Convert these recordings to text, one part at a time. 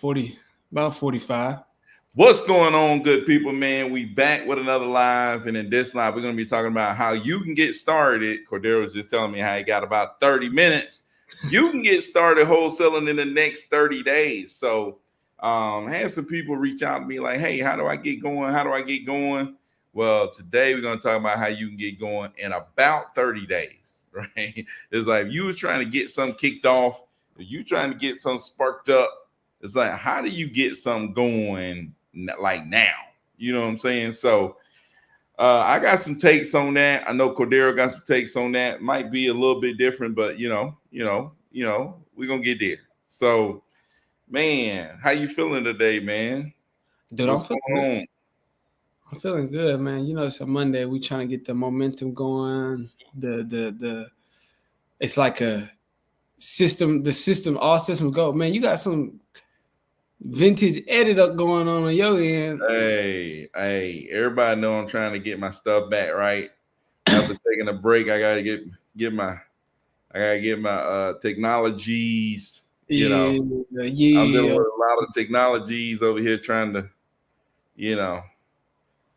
about 45. What's going on, good people, man? We back with another live, and in this live, we're going to be talking about how you can get started. Cordero was just telling me how he got about 30 minutes. You can get started wholesaling in the next 30 days. So, had some people reach out to me like, hey, how do I get going? How do I get going? Well, today we're going to talk about how you can get going in about 30 days, right? It's like if you was trying to get something kicked off, if you trying to get something sparked up, it's like, how do you get something going like now? You know what I'm saying? So I got some takes on that. I know Cordero got some takes on that. Might be a little bit different, but we're gonna get there. So, man, how you feeling today, man? Dude, What's going on? I'm feeling good, man. You know, it's a Monday. We trying to get the momentum going. It's like a system. The system, all systems go. Man, you got some vintage edit up going on your end. Hey, everybody know I'm trying to get my stuff back, right? After taking a break, I gotta get my technologies. You know, I'm dealing with a lot of technologies over here trying to,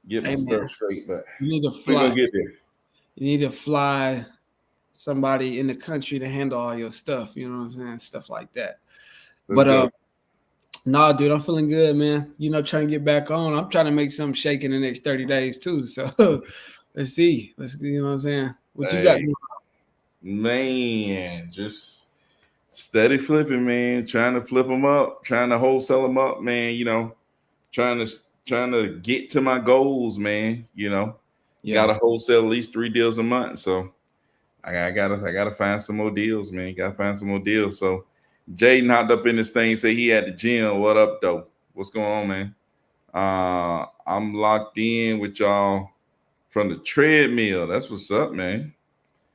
get my stuff straight. But you need to fly. We're gonna get there. You need to fly somebody in the country to handle all your stuff. You know what I'm saying? Stuff like that. Nah, dude, I'm feeling good, man. You know, trying to get back on. I'm trying to make something shake in the next 30 days too. So let's see. You know what I'm saying? What you got? Man, just steady flipping, man. Trying to flip them up, trying to wholesale them up, man. You know, trying to get to my goals, man. You know, gotta wholesale at least 3 deals a month. So I gotta find some more deals, man. Gotta find some more deals. So Jaden hopped up in this thing, say he at the gym. What up, though? What's going on, man? I'm locked in with y'all from the treadmill. That's what's up, man.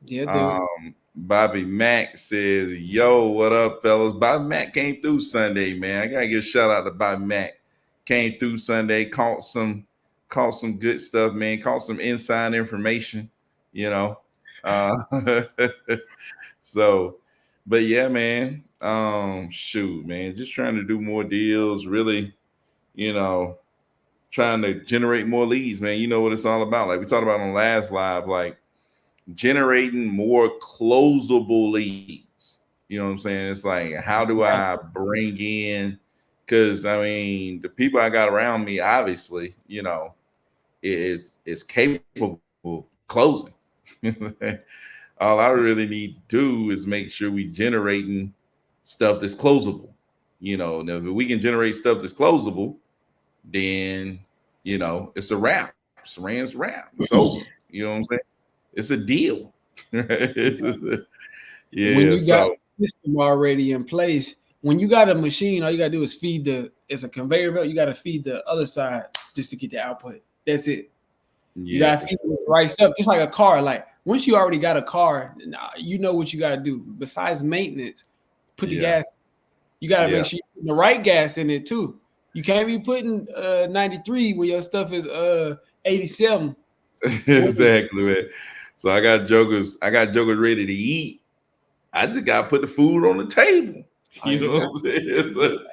Yeah, dude. Bobby Mack says, yo, what up, fellas? Bobby Mack came through Sunday, man. I gotta give a shout out to Bobby Mack. Came through Sunday, caught some good stuff, man. Caught some inside information, you know. So, but yeah, man. Shoot, man. Just trying to do more deals, really, trying to generate more leads, man. You know what it's all about. Like we talked about on last live, like generating more closable leads. You know what I'm saying? It's like, how do I bring in? Because I mean, the people I got around me, obviously, is capable of closing. All I really need to do is make sure we generating stuff that's closable. Now if we can generate stuff that's closable, then it's a wrap. Saran's wrap. It's over. You know what I'm saying? It's a deal. When you got a system already in place, when you got a machine, all you gotta do is it's a conveyor belt. You gotta feed the other side just to get the output. That's it. You gotta feed the right stuff, just like a car. Like once you already got a car, you know what you gotta do. Besides maintenance, put the gas. You gotta make sure you put the right gas in it too. You can't be putting 93 where your stuff is 87. Exactly, man. So I got jokers ready to eat. I just gotta put the food on the table. You know what I'm saying?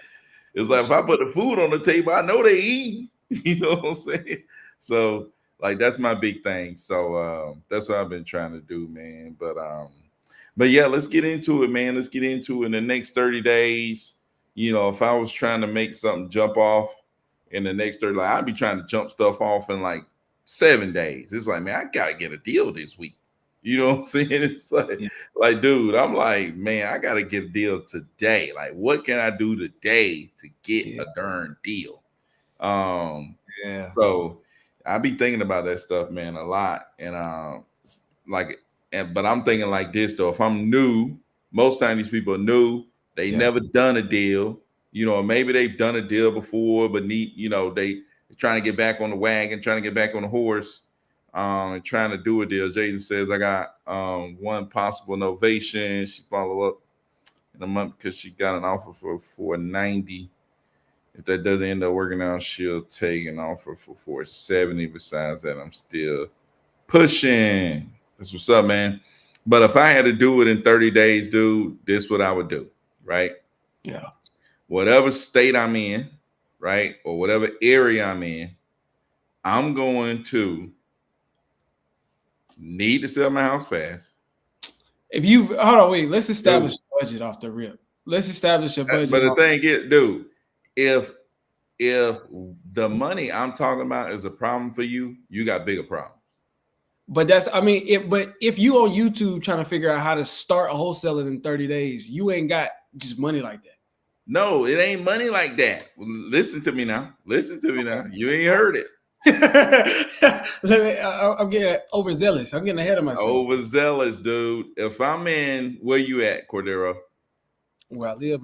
It's like if I put the food on the table, I know they eat. You know what I'm saying? So like that's my big thing. So that's what I've been trying to do, man. But yeah, let's get into it, man. Let's get into it in the next 30 days. If I was trying to make something jump off in the next 30, like I'd be trying to jump stuff off in like 7 days. It's like, man, I gotta get a deal this week. You know what I'm saying? It's like, dude, I'm like, man, I gotta get a deal today. Like, what can I do today to get a darn deal? So I be thinking about that stuff, man, a lot. And but I'm thinking like this though. If I'm new, most times these people are new. They never done a deal. Maybe they've done a deal before, but they trying to get back on the wagon, trying to get back on the horse, and trying to do a deal. Jason says, I got one possible novation. She follow up in a month because she got an offer for 490. If that doesn't end up working out, she'll take an offer for 470. Besides that, I'm still pushing. That's what's up, man. But if I had to do it in 30 days, dude, this is what I would do, right? Yeah. whatever state I'm in, right, or whatever area I'm in, I'm going to need to sell my house fast. If you hold on, wait, let's establish a budget off the rip. Let's establish a budget. But the thing is, dude, if the money I'm talking about is a problem for you, you got bigger problems. But that's, I mean, but if you on YouTube trying to figure out how to start a wholesaler in 30 days, you ain't got just money like that. No, it ain't money like that. Listen to me now. Listen to me now. You ain't heard it. I'm getting overzealous. I'm getting ahead of myself. Overzealous, dude. If I'm in, where you at, Cordero? Where I live,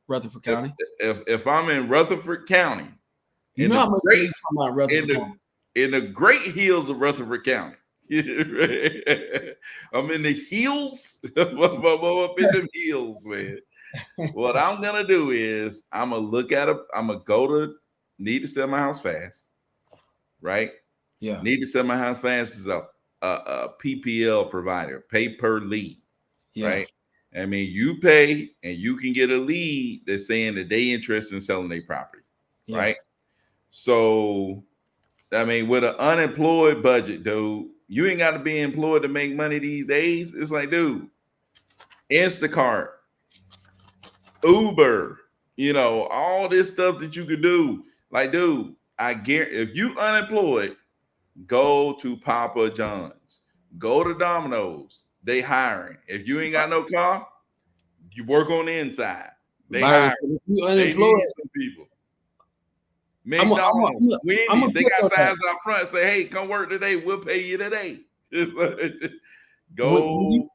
Rutherford County. If I'm in Rutherford County, you know how much talking about Rutherford County. In the great hills of Rutherford County. I'm in the hills. I'm up in the hills, man. What I'm gonna do is I'm gonna go to need to sell my house fast, right? Yeah. Need to sell my house fast is a PPL provider, pay per lead, right? I mean, you pay and you can get a lead that's saying that they interested in selling their property, right? So, I mean, with an unemployed budget, dude, you ain't got to be employed to make money these days. It's like, dude, Instacart, Uber, all this stuff that you could do. Like, dude, I guarantee if you unemployed, go to Papa John's, go to Domino's. They hiring. If you ain't got no car, you work on the inside. They hiring. If you unemployed, some people. McDonald's, Wendy's, they got signs out front say, "Hey, come work today. We'll pay you today." Go.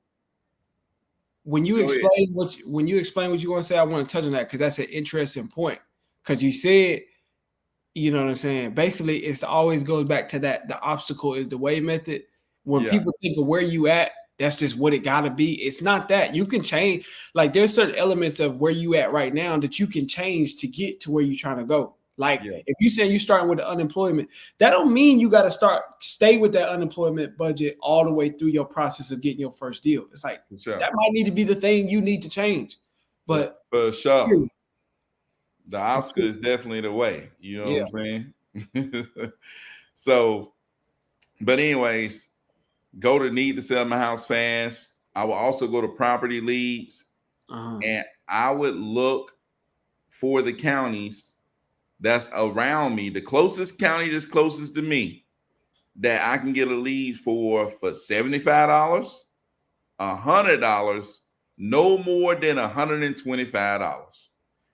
When you explain what you want to say, I want to touch on that because that's an interesting point. Because you said, you know what I'm saying. Basically, it always goes back to that. The obstacle is the way method. When people think of where you at, that's just what it gotta be. It's not that you can change. Like there's certain elements of where you at right now that you can change to get to where you're trying to go. Like if you say you're starting with the unemployment, that don't mean you got to stay with that unemployment budget all the way through your process of getting your first deal. It's like that might need to be the thing you need to change. But for sure, the obstacle is definitely the way. You know what I'm saying? So, but anyways, go to need to sell my house fast. I will also go to property leads, and I would look for the counties that's around me, the closest county that's closest to me, that I can get a lead for $75, $100, no more than $125.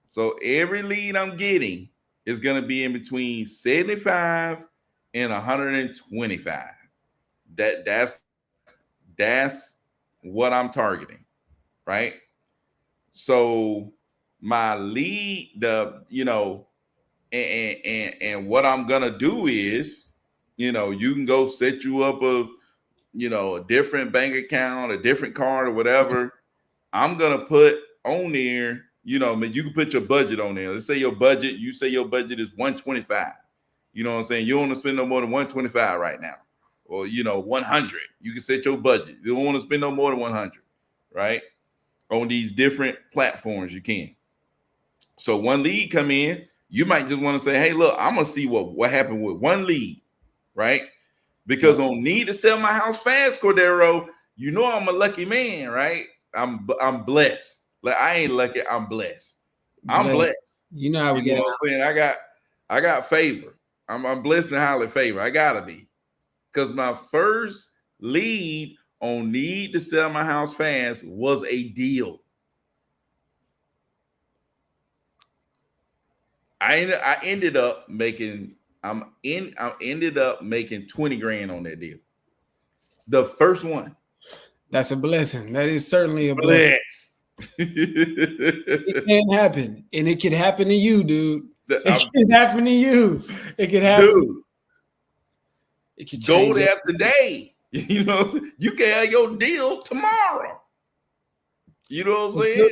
So every lead I'm getting is going to be in between 75 and 125. That's what I'm targeting, right? So my lead, and what I'm gonna do is, you can go set you up a different bank account, a different card, or whatever. I'm gonna put on there, you can put your budget on there. Let's say your budget is 125. You know what I'm saying? You don't want to spend no more than 125 right now, or 100. You can set your budget. You don't want to spend no more than 100, right? On these different platforms, you can. So one lead come in. You might just want to say, hey, look, I'm going to see what happened with one lead, right? Because on need to sell my house fast, Cordero, I'm a lucky man, right? I'm blessed. Like I ain't lucky, I'm blessed. I'm blessed. You know how we get it. I'm saying? I got favor. I'm blessed and highly favored. I gotta be. Because my first lead on need to sell my house fast was a deal. I ended up making 20 grand on that deal. The first one. That's a blessing. That is certainly a blessing. It can happen, and it can happen to you, dude. It can happen to you. It can happen. Dude, it can go there today. You can have your deal tomorrow. You know what I'm saying?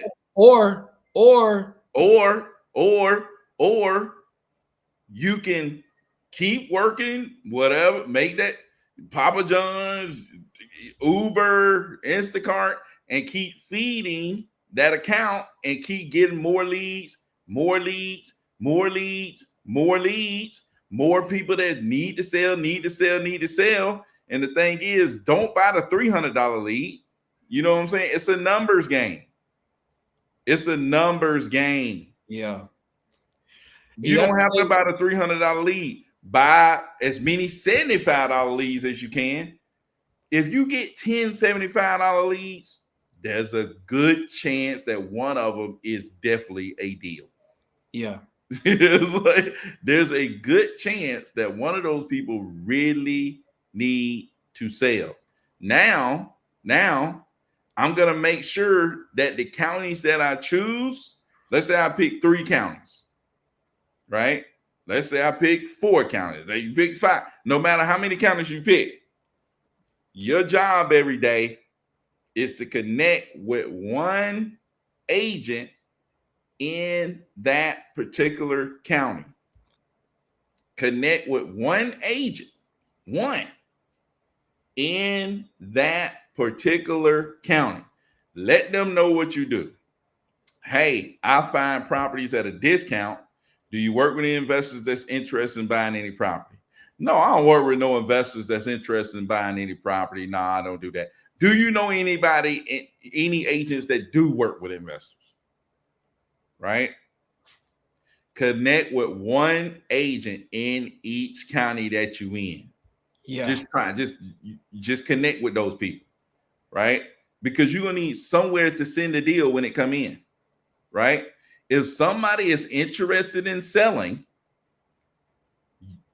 Or you can keep working, whatever, make that Papa John's, Uber, Instacart, and keep feeding that account and keep getting more leads more leads, more leads, more leads, more people that need to sell, need to sell, need to sell. And the thing is, don't buy the $300 lead. You know what I'm saying? It's a numbers game. It's a numbers game. Yeah. You don't have to buy the $300 lead. Buy as many $75 leads as you can. If you get 10 $75 leads, there's a good chance that one of them is definitely a deal. Yeah. It's like, there's a good chance that one of those people really need to sell. Now, I'm going to make sure that the counties that I choose, let's say I pick 3 counties, right? Let's say I pick 4 counties. You pick 5. No matter how many counties you pick, your job every day is to connect with one agent in that particular county. Connect with one agent, one in that particular county. Let them know what you do. Hey, I find properties at a discount. Do you work with any investors that's interested in buying any property? No, I don't work with no investors that's interested in buying any property. No, I don't do that. Do you know anybody, any agents that do work with investors? Right? Connect with one agent in each county that you in. Yeah. Just connect with those people, right? Because you're gonna need somewhere to send the deal when it come in, right? If somebody is interested in selling,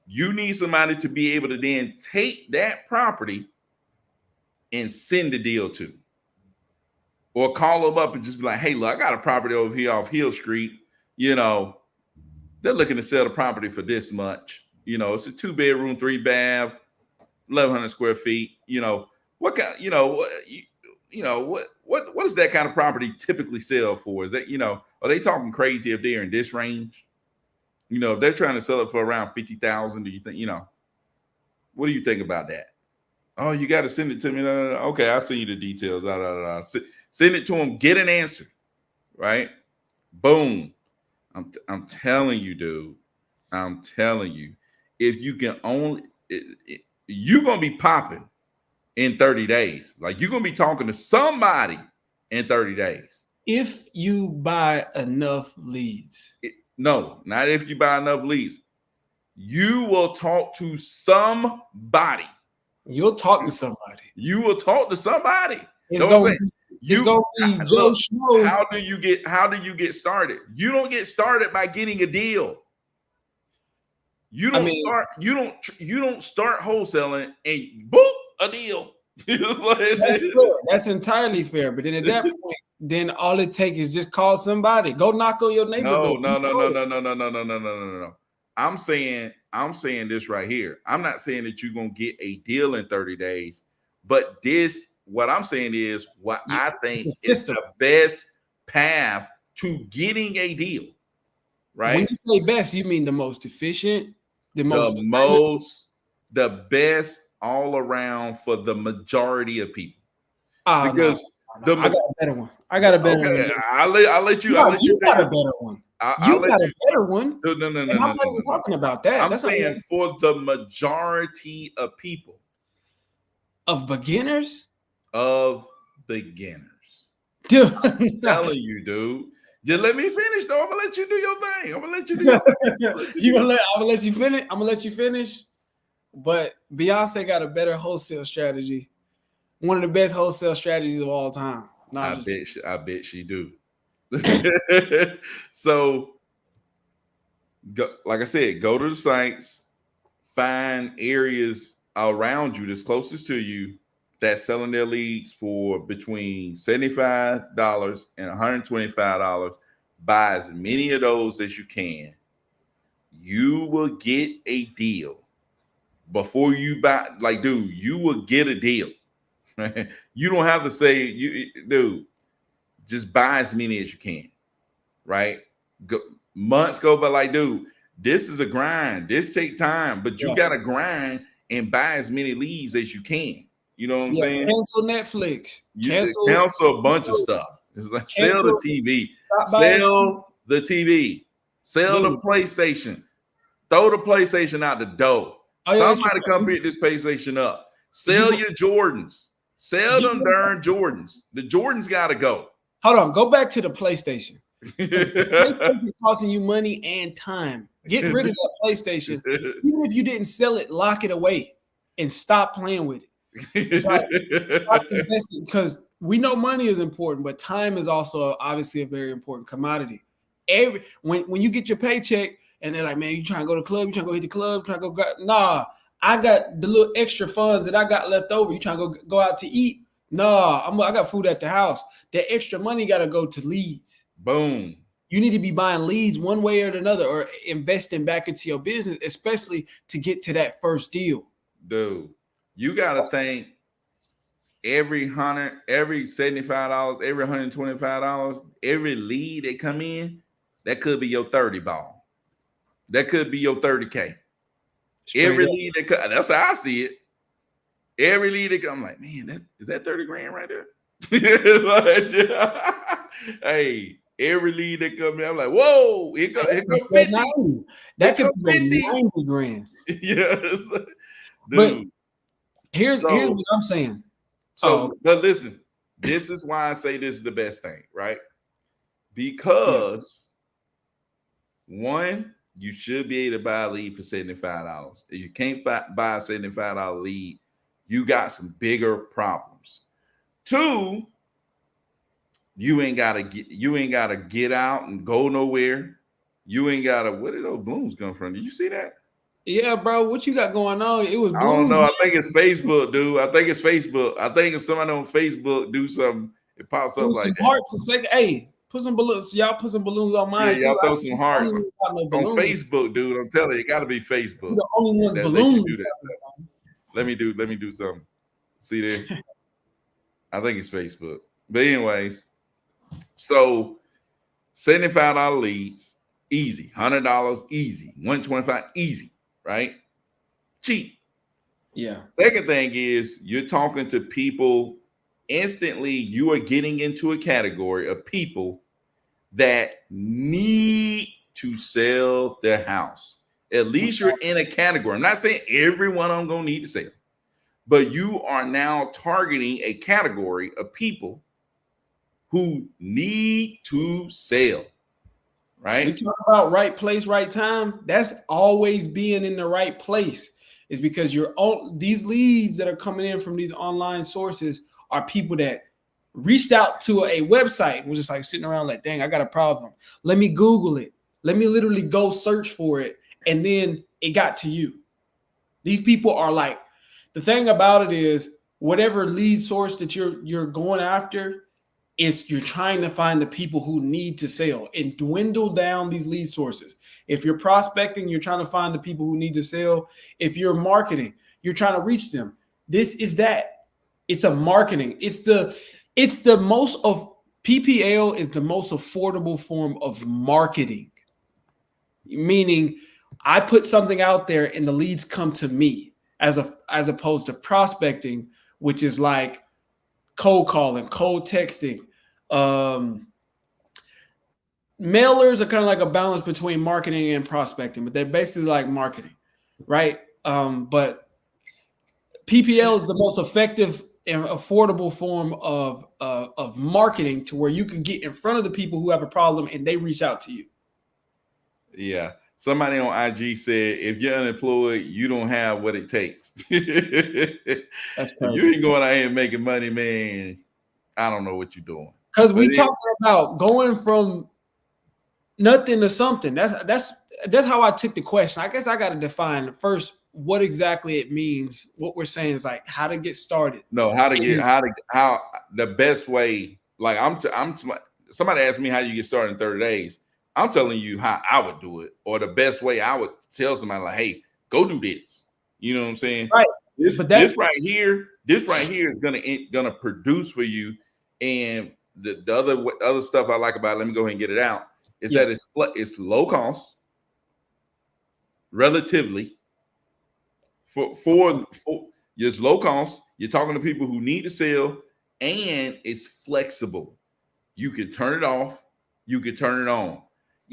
you need somebody to be able to then take that property and send the deal to. Or call them up and just be like, hey, look, I got a property over here off Hill Street. You know, they're looking to sell the property for this much. You know, it's a 2-bedroom, 3-bath, 1,100 square feet. You know, what kind, what does that kind of property typically sell for? Is that, are they talking crazy if they're in this range? If they're trying to sell it for around 50,000, do you think, what do you think about that? Oh, you got to send it to me. Okay, I'll send you the details. Send it to them. Get an answer, right? Boom. I'm telling you, dude. I'm telling you, if you can only, you're gonna be popping in 30 days. Like, you're gonna be talking to somebody in 30 days. If you buy enough leads. No, not if you buy enough leads. You will talk to somebody. You'll talk to somebody. You will talk to somebody. It's gonna be Joe Schmo. How do you get started? You don't get started by getting a deal. You don't start wholesaling and boop, a deal. That's entirely fair. But then at that point, then all it takes is just call somebody. Go knock on your neighbor. No. I'm saying this right here. I'm not saying that you're gonna get a deal in 30 days, but what I'm saying is what I think is the best path to getting a deal. Right? When you say best, you mean the most efficient, the best all around for the majority of people. Because I got a better one. I'll let you. You got a better one. You got a better one. No. I'm not even talking about that. I'm saying for the majority of people. Of beginners? Dude, I'm telling you, dude. Just let me finish, though. I'm gonna let you do your thing. I'm gonna let you do your thing. I'm gonna let you finish. I'm gonna let you finish. But Beyonce got a better wholesale strategy. One of the best wholesale strategies of all time. I bet she do. So, like I said, go to the sites, find areas around you that's closest to you that's selling their leads for between $75 and $125. Buy as many of those as you can. You will get a deal before you buy. Like, dude, you will get a deal. You don't have to say, dude, just buy as many as you can. Right? Months go by, like, dude, this is a grind. This take time, but you got to grind and buy as many leads as you can. You know what I'm saying? Cancel Netflix. Cancel a bunch of stuff. It's like sell the TV. the TV, sell the PlayStation, throw the PlayStation out the door. Somebody come pick this PlayStation up. Sell your Jordans. Sell them darn Jordans. The Jordans got to go. Hold on. Go back to the PlayStation. PlayStation is costing you money and time. Get rid of that PlayStation. Even if you didn't sell it, lock it away and stop playing with it. It's like, stop investing, because we know money is important, but time is also obviously a very important commodity. When you get your paycheck and they're like, man, you trying to go to the club, you trying to go hit the club, trying to go, nah, I got the little extra funds that I got left over. You trying to go out to eat? Nah, I got food at the house. That extra money got to go to leads. Boom. You need to be buying leads one way or another, or investing back into your business, especially to get to that first deal. Dude, you got to think every $100, every $75, every $125, every lead that come in, that could be your 30 ball. That could be your 30K. Every lead that comes, that's how I see it. Every lead that comes, I'm like, man, is that 30 grand right there? Hey, every lead that comes in, I'm like, whoa, it come 50. That could be 90 grand. Yes. Dude. But here's what I'm saying. But listen, this is why I say this is the best thing, right? Because one, you should be able to buy a lead for $75. If you can't buy a $75 lead, you got some bigger problems. Two, you ain't gotta get out and go nowhere. You ain't gotta. Where did those balloons come from? Did you see that? Yeah, bro. What you got going on? It was. I don't know. I think it's Facebook, dude. I think it's Facebook. I think if somebody on Facebook do something, it pops up like that. Hearts and say, hey, put some balloons. Y'all put some balloons on mine. Yeah, y'all throw some hearts on Facebook, dude. I'm telling you, it got to be Facebook. You're the only one balloons. Let me do something. See there? I think it's Facebook. But anyways, so $75 leads, easy. $100 easy. $125 easy, right? Cheap. Yeah. Second thing is you're talking to people instantly. You are getting into a category of people that need to sell their house. At least you're in a category. I'm not saying everyone I'm going to need to sell, but you are now targeting a category of people who need to sell, right? We talk about right place, right time. That's always being in the right place. Is because these leads that are coming in from these online sources are people that reached out to a website, was just like sitting around like, dang, I got a problem. Let me Google it. Let me literally go search for it. And then it got to you. These people are like, the thing about it is whatever lead source that you're going after, is you're trying to find the people who need to sell and dwindle down these lead sources. If you're prospecting, you're trying to find the people who need to sell. If you're marketing, you're trying to reach them. This is that. It's a marketing. It's the most of PPL is the most affordable form of marketing. Meaning I put something out there and the leads come to me as opposed to prospecting, which is like cold calling, cold texting. Mailers are kind of like a balance between marketing and prospecting, but they're basically like marketing, right? But PPL is the most effective and affordable form of marketing, to where you can get in front of the people who have a problem and they reach out to you. Yeah. Somebody on IG said, if you're unemployed, you don't have what it takes. That's crazy. If you ain't going out here and making money, man, I don't know what you're doing. Because we talking about going from nothing to something. That's how I took the question. I guess I got to define first what exactly it means. What we're saying is like how to get started. No, how the best way. Like somebody asked me how you get started in 30 days. I'm telling you how I would do it, or the best way I would tell somebody, like, hey, go do this. You know what I'm saying? Right. This right here is gonna produce for you. And the other stuff I like about it, let me go ahead and get it out, is that it's low cost, relatively. For it's low cost. You're talking to people who need to sell, and it's flexible. You can turn it off. You can turn it on.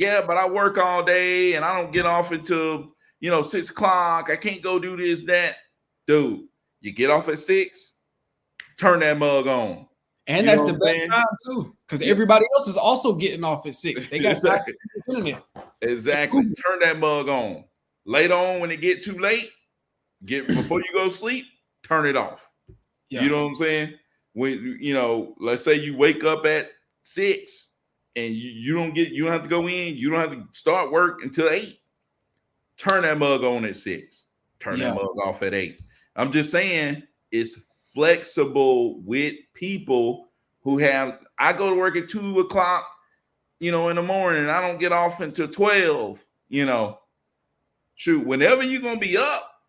Yeah, but I work all day and I don't get off until 6 o'clock. I can't go do this, that. Dude, you get off at 6, turn that mug on. And You know that's what the I'm best saying? time too, because Yeah. everybody else is also getting off at 6. They got Exactly. time. Exactly. Turn that mug on. Later on, when it get too late, before you go to sleep, turn it off. Yeah. You know what I'm saying? When let's say you wake up at 6 and you don't have to go in, you don't have to start work until 8. Turn that mug on at 6. Turn that mug off at 8. I'm just saying it's flexible with people who I go to work at 2 o'clock, in the morning. I don't get off until 12. Shoot, whenever you're gonna be up,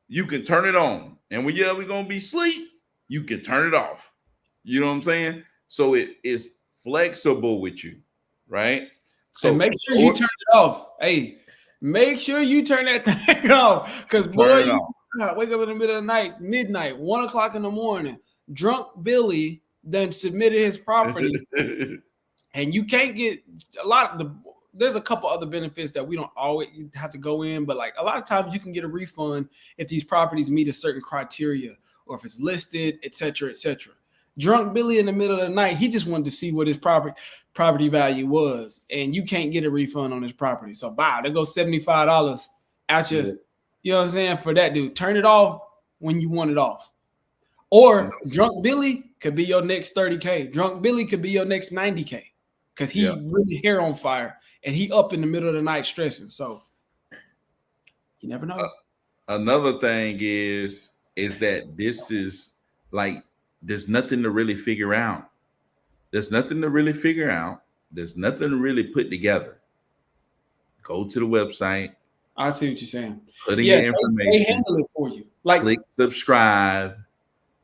you can turn it on. And when you're ever gonna be asleep, you can turn it off. You know what I'm saying? So it is flexible with you, right? So and make sure you turn it off. Hey, make sure you turn that thing off. Because boy, you wake up in the middle of the night, midnight, 1 o'clock in the morning, drunk Billy then submitted his property. And you can't get there's a couple other benefits that we don't always have to go in, but like a lot of times you can get a refund if these properties meet a certain criteria or if it's listed, etc., etc. Drunk Billy in the middle of the night, he just wanted to see what his property value was, and you can't get a refund on his property. So, wow, there goes $75 out you. You know what I'm saying? For that dude, turn it off when you want it off. Or Drunk Billy could be your next 30K. Drunk Billy could be your next 90K because he really hair on fire and he up in the middle of the night stressing. So you never know. Another thing is that this is like there's nothing to really figure out. There's nothing to really figure out. There's nothing to really put together. Go to the website. I see what you're saying. Put in your information. They handle it for you. Like click subscribe,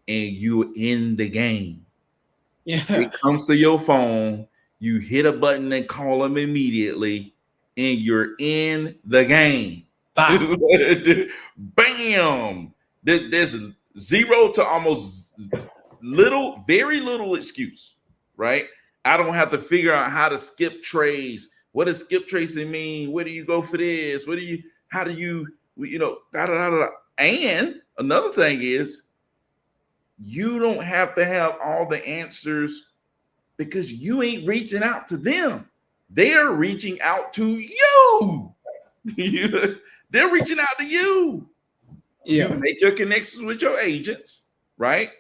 and you're in the game. Yeah, it comes to your phone. You hit a button and call them immediately, and you're in the game. Bam! There's zero to almost very little excuse, right? I don't have to figure out how to skip trades. What does skip tracing mean? Where do you go for this? How do you da, da, da, da. And another thing is you don't have to have all the answers because you ain't reaching out to them. They're reaching out to you. They're reaching out to you. Yeah. You make your connections with your agents, right?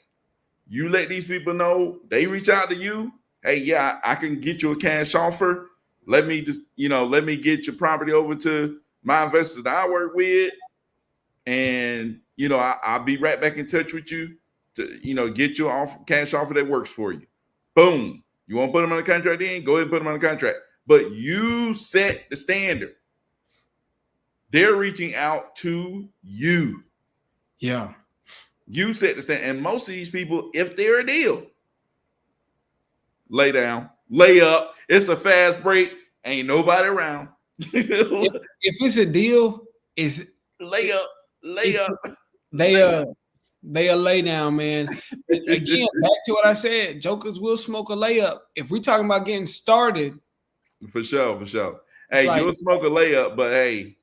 You let these people know they reach out to you. Hey, yeah, I can get you a cash offer. Let me just, let me get your property over to my investors that I work with. And, I'll be right back in touch with you to, get your cash offer that works for you. Boom. You want to put them on the contract in? Go ahead and put them on the contract. But you set the standard. They're reaching out to you. Yeah. You set the standard. And most of these people, if they're a deal, lay down, lay up. It's a fast break. Ain't nobody around. if it's a deal, it's lay up. They'll lay down, man. Again, back to what I said, jokers will smoke a layup. If we're talking about getting started. For sure. Hey, you'll smoke a layup, but hey,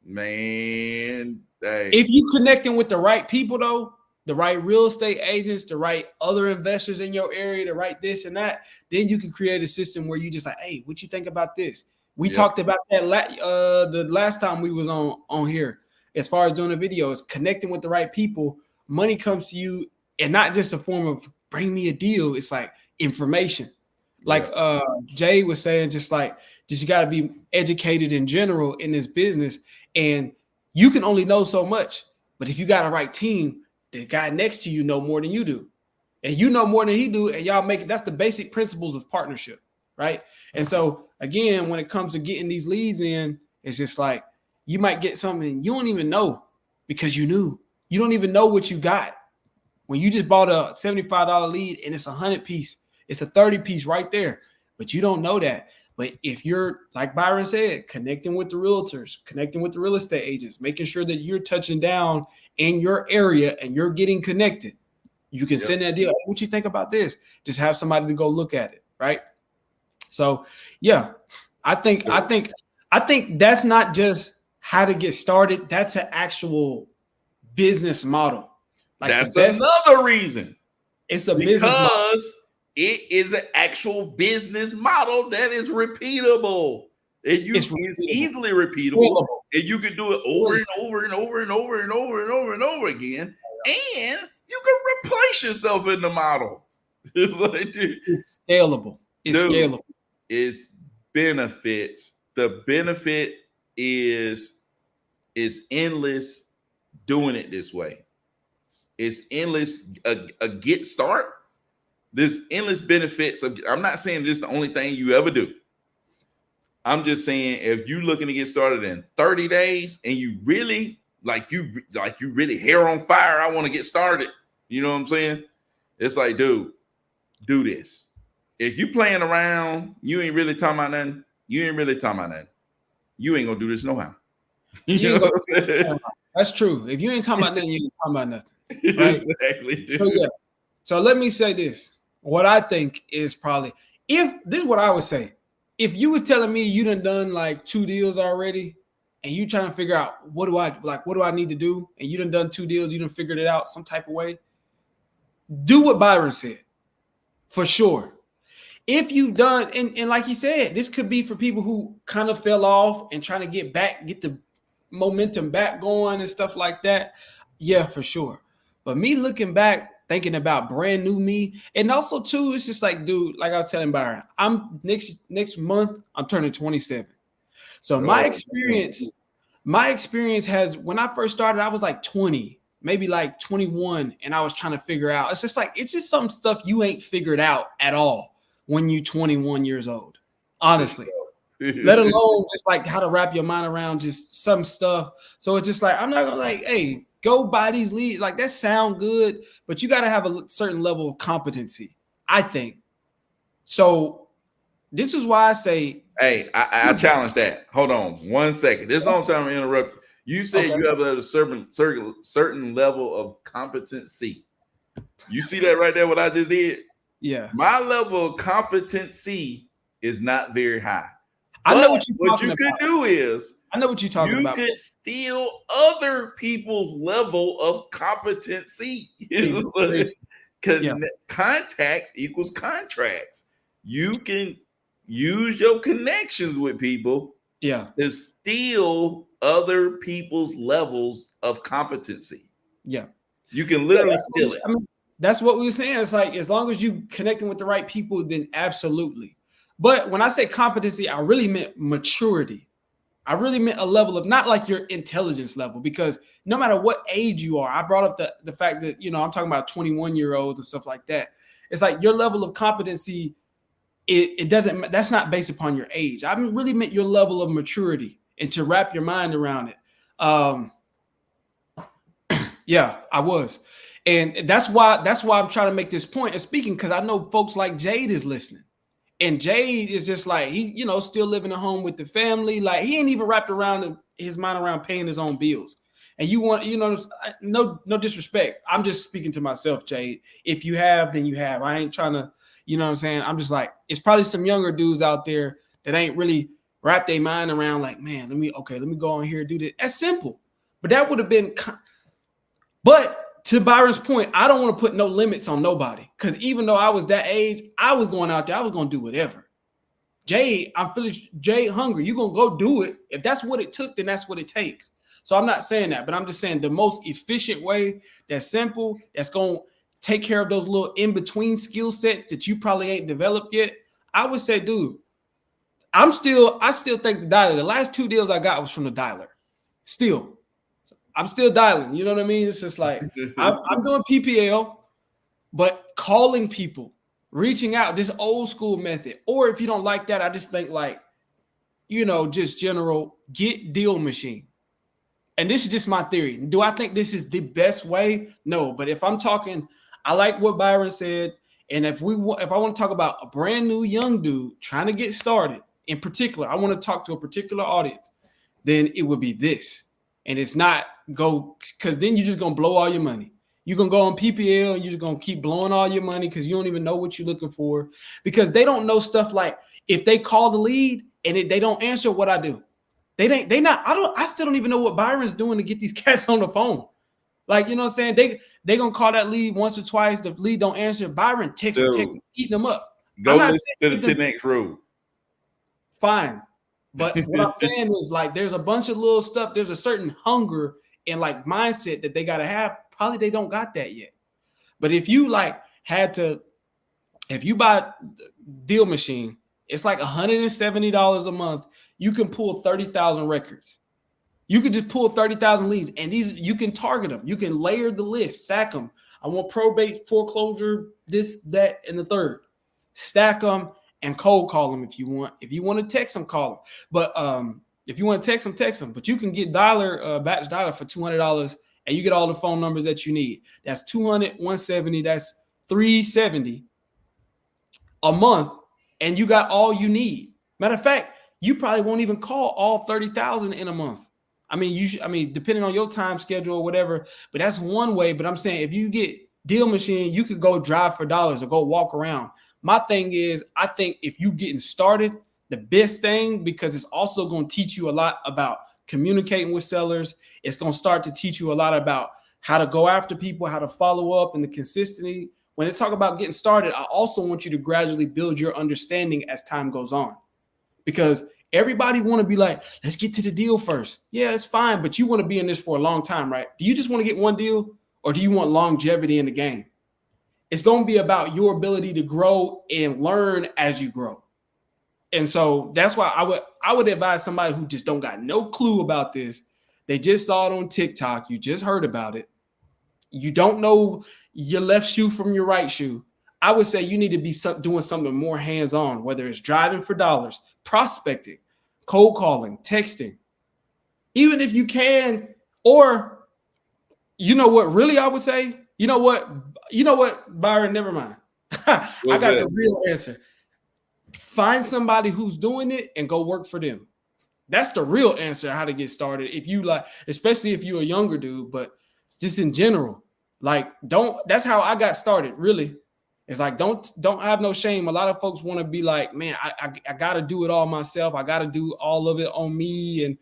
man. Hey. If you connecting with the right people, though, the right real estate agents, the right other investors in your area, the right this and that, then you can create a system where you just like, hey, what you think about this? We talked about that the last time we was on here. As far as doing a video, is connecting with the right people. Money comes to you, and not just a form of bring me a deal. It's like information. Like Jay was saying, just you got to be educated in general in this business, and you can only know so much. But if you got a right team, the guy next to you know more than you do, and you know more than he do, and y'all make it. That's the basic principles of partnership, right? And so again, when it comes to getting these leads in, it's just like you might get something you don't even know because you knew. You don't even know what you got. When you just bought a $75 lead and it's a 100 piece, it's a 30 piece right there, but you don't know that. But if you're, like Byron said, connecting with the realtors, connecting with the real estate agents, making sure that you're touching down in your area and you're getting connected, you can send that deal. Hey, what you think about this? Just have somebody to go look at it, right? So, yeah, I think that's not just how to get started. That's an actual business model. Like That's the best. another reason. It's a business model. Because it is an actual business model that is repeatable. And it's easily repeatable. And you can do it over and over and over and over and over and over and over again. And you can replace yourself in the model. It's like, dude, it's scalable. It's scalable. It's benefits. The benefit is endless doing it this way. It's endless a get start. There's endless benefits. I'm not saying this is the only thing you ever do. I'm just saying if you're looking to get started in 30 days and you really you really hair on fire, I want to get started. You know what I'm saying? It's like, dude, do this. If you playing around, you ain't really talking about nothing. You ain't really talking about nothing. You ain't gonna do this no how. You know what I'm saying? That's true. If you ain't talking about nothing, you ain't talking about nothing. Right? Exactly, dude. So, yeah. So let me say this. What I think is probably, if this is what I would say, if you was telling me you done like 2 deals already, and you trying to figure out what do I need to do, and you done 2 deals, you done figured it out some type of way, do what Byron said, for sure. If you've done, and like he said, this could be for people who kind of fell off and trying to get the momentum back going and stuff like that. Yeah, for sure. But me looking back, thinking about brand new me, and also too, it's just like, dude, like I was telling Byron, I'm next month, I'm turning 27. So my experience has, when I first started, I was like 20, maybe like 21, and I was trying to figure out. It's just some stuff you ain't figured out at all when you 21 years old, honestly. Let alone just like how to wrap your mind around just some stuff. So it's just like, I'm not gonna like, hey, go buy these leads. Like, that sound good, but you got to have a certain level of competency, I think. So this is why I say, hey, I challenge that. Hold on 1 second. This is the only time I interrupt. You said you have a certain level of competency. You see that right there, what I just did? Yeah. My level of competency is not very high. I know what you're talking about. What you could do is, I know what you're talking about. You could steal other people's level of competency. Contacts equals contracts. You can use your connections with people to steal other people's levels of competency. Yeah. You can literally steal it. I mean, that's what we were saying. It's like, as long as you connecting with the right people, then absolutely. But when I say competency, I really meant maturity. I really meant a level of, not like your intelligence level, because no matter what age you are, I brought up the fact that, I'm talking about 21-year-olds and stuff like that. It's like your level of competency, it doesn't, that's not based upon your age. I really meant your level of maturity and to wrap your mind around it. Yeah, I was. And that's why I'm trying to make this point of speaking, because I know folks like Jade is listening. And Jade is just like, he, still living at home with the family. Like, he ain't even wrapped around his mind around paying his own bills. And you want, no disrespect. I'm just speaking to myself, Jade. If you have, then you have. I ain't trying to, you know what I'm saying? I'm just like, it's probably some younger dudes out there that ain't really wrapped their mind around like, man, let me go on here and do this. That's simple. But that would have been, but to Byron's point, I don't want to put no limits on nobody, because even though I was that age, I was going out there. I was going to do whatever. Jade, I'm feeling Jade hungry. You're going to go do it. If that's what it took, then that's what it takes. So I'm not saying that, but I'm just saying the most efficient way, that's simple, that's going to take care of those little in-between skill sets that you probably ain't developed yet. I would say, dude, I still think the dialer, the last 2 deals I got was from the dialer. I'm still dialing. You know what I mean? It's just like, I'm doing PPL, but calling people, reaching out, this old school method. Or if you don't like that, I just think like, just general get deal machine. And this is just my theory. Do I think this is the best way? No. But if I'm talking, I like what Byron said. And if I want to talk about a brand new young dude trying to get started, in particular, I want to talk to a particular audience, then it would be this. And it's not because then you're just going to blow all your money. You're going to go on PPL and you're just going to keep blowing all your money because you don't even know what you're looking for, because they don't know stuff like, if they call the lead and they don't answer what I do. I still don't even know what Byron's doing to get these cats on the phone. Like, you know what I'm saying? They gonna call that lead once or twice. The lead don't answer. Byron text them, eating them up. Go listen to the 10X rule. Fine. But what I'm saying is, like, there's a bunch of little stuff. There's a certain hunger and like mindset that they gotta have. Probably they don't got that yet. But if you like if you buy Deal Machine, it's like $170 a month. You can pull 30,000 records. You can just pull 30,000 leads, and these you can target them. You can layer the list, stack them. I want probate, foreclosure, this, that, and the third. Stack them and cold call them if you want. If you want to text them, call them. But if you want to text them. But you can get batch dialer for $200, and you get all the phone numbers that you need. That's 200, 170. That's 370 a month, and you got all you need. Matter of fact, you probably won't even call all 30,000 in a month. I mean, depending on your time schedule or whatever, but that's one way. But I'm saying if you get Deal Machine, you could go drive for dollars or go walk around. My thing is, I think if you getting started, the best thing, because it's also going to teach you a lot about communicating with sellers. It's going to start to teach you a lot about how to go after people, how to follow up, and the consistency. When they talk about getting started, I also want you to gradually build your understanding as time goes on, because everybody want to be like, let's get to the deal first. Yeah, it's fine, but you want to be in this for a long time, right? Do you just want to get one deal, or do you want longevity in the game? It's going to be about your ability to grow and learn as you grow. And so that's why I would advise somebody who just don't got no clue about this. They just saw it on TikTok. You just heard about it. You don't know your left shoe from your right shoe. I would say you need to be doing something more hands-on, whether it's driving for dollars, prospecting, cold calling, texting, even if you can. Or, you know what, really, I would say, you know what, Byron, never mind. I got the real answer. Find somebody who's doing it and go work for them. That's the real answer how to get started. If you like, especially if you're a younger dude, but just in general, like, that's how I got started, really. It's like, don't have no shame. A lot of folks want to be like, man, I got to do it all myself. I got to do all of it on me. And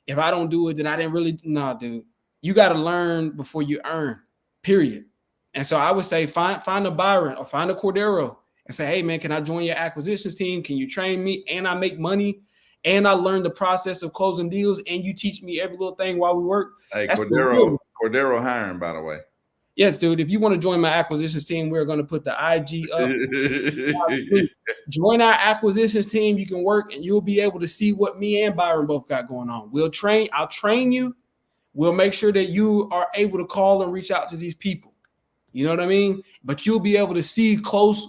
if I don't do it, then I didn't really. Nah, dude, you got to learn before you earn, period. And so I would say find a Byron or find a Cordero and say, hey, man, can I join your acquisitions team? Can you train me? And I make money. And I learn the process of closing deals. And you teach me every little thing while we work. Hey, Cordero hiring, by the way. Yes, dude. If you want to join my acquisitions team, we're going to put the IG up. Join our acquisitions team. You can work, and you'll be able to see what me and Byron both got going on. I'll train you. We'll make sure that you are able to call and reach out to these people. You know what I mean? But you'll be able to see close